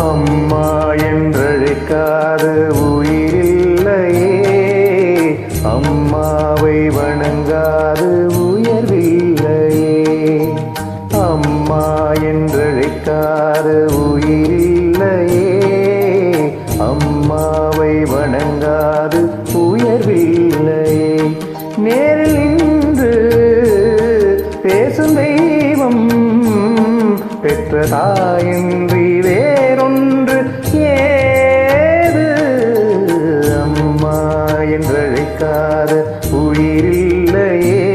அம்மா என்றழைக்காது உயிரில்லையே, அம்மாவை வணங்காது உயர்வில்லையே. அம்மா என்றழைக்காது உயிரில்லையே, அம்மாவை வணங்காது உயர்வில்லையே. நேரில் நின்று பேசும் தெய்வம் பெற்ற தாயின்றி வேறொன்று ஏது. அம்மா என்றழைக்காத உயிரில்லையே,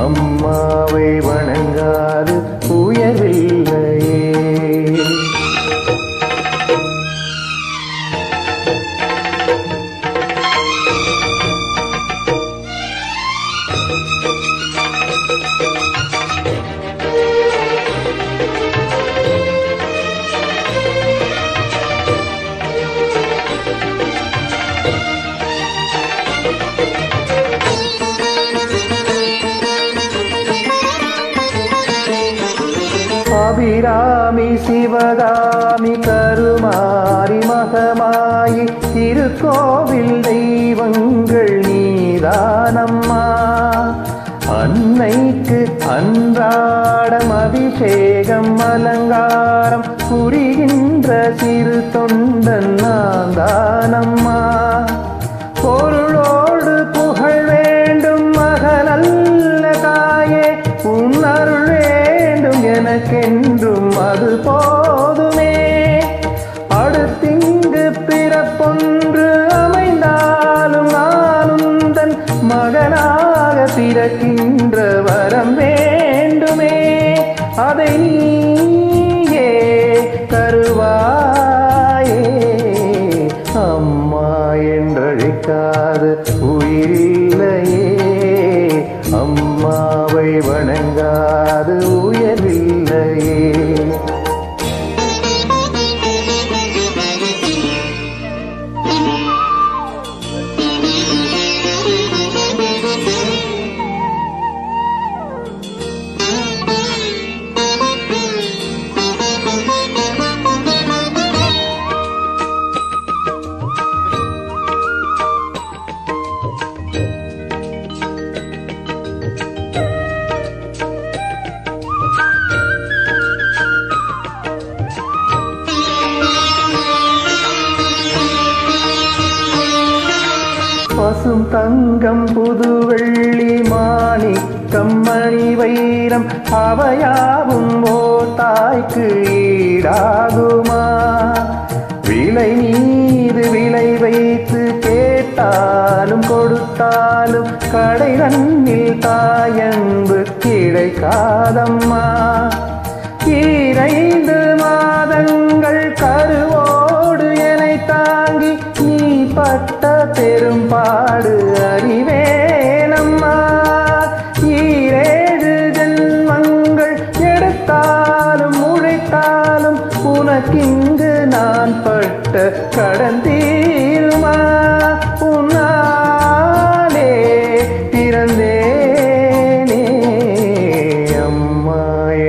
அம்மாவை வணங்காது உயர்வில்லையே. அபிராமி சிவகாமி கருமாரி மகமாயி திருக்கோவில் தெய்வங்கள் நீதானம்மா. அன்னைக்கு அன்றாடம் அபிஷேகம் அலங்காரம் புரிகின்ற சிறு தொண்டன் நான் தானம்மா. பொருளோடு புகழ் வேண்டும் மகளல்ல தாயே, உன் அருள் வேண்டும் எனக்கென்றும் அது போதுமே. அடுத்திங்கு பிறப்பொன்று அமைந்தாலும் நானுந்தன் மகனாக பிறக்கின்ற வரம் வேண்டுமே. அதை நீயே தருவாயே. அம்மா என்றழைக்காத உயிரில்லையே, அம்மாவை வணங்காது உயர்வில்லையே. பசும் தங்கம் புது வெள்ளி மாணிக்கம் மணி வைரம் அவையாவும் ஓர் தாய்க்கு ஈடாகுமா? விலை மீது விலை வைத்து கேட்டாலும் கொடுத்தாலும் கடை தன்னில் தாயன்பு கிடைக்காதம்மா. 2 மாதங்கள் கருவோடு என்னை தாங்கி நீ பட்ட பெரும்பாடு அறிவேனம்மா. 7 ஜென்மங்கள் எடுத்தாலும் உழைத்தாலும் உனக்கிங்கு நான் பட்ட கடன் தீருமா? உன்னாலே பிறந்தேனே, அம்மா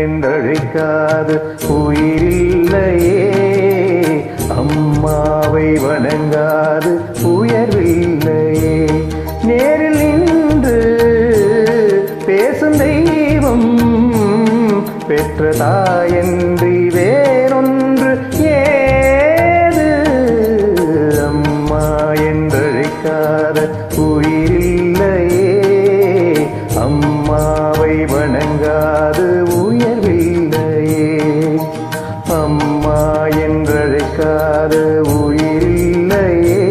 என்றழைக்காது உயிரில்லையே, அம்மாவை வணங்காது உயர்வில்லையே. நேரில் நின்று பேசும் தெய்வம் பெற்ற தாயன்றி வேறொன்று ஏது. அம்மா என்றழைக்காத உயிரில்லையே, அம்மாவை வணங்காது உயர்வில்லையே. அம்மா என்றழைக்காத உயிரில்லையே,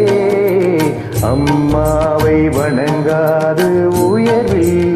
அம்மாவை வணங்காது உயர்வில்லையே.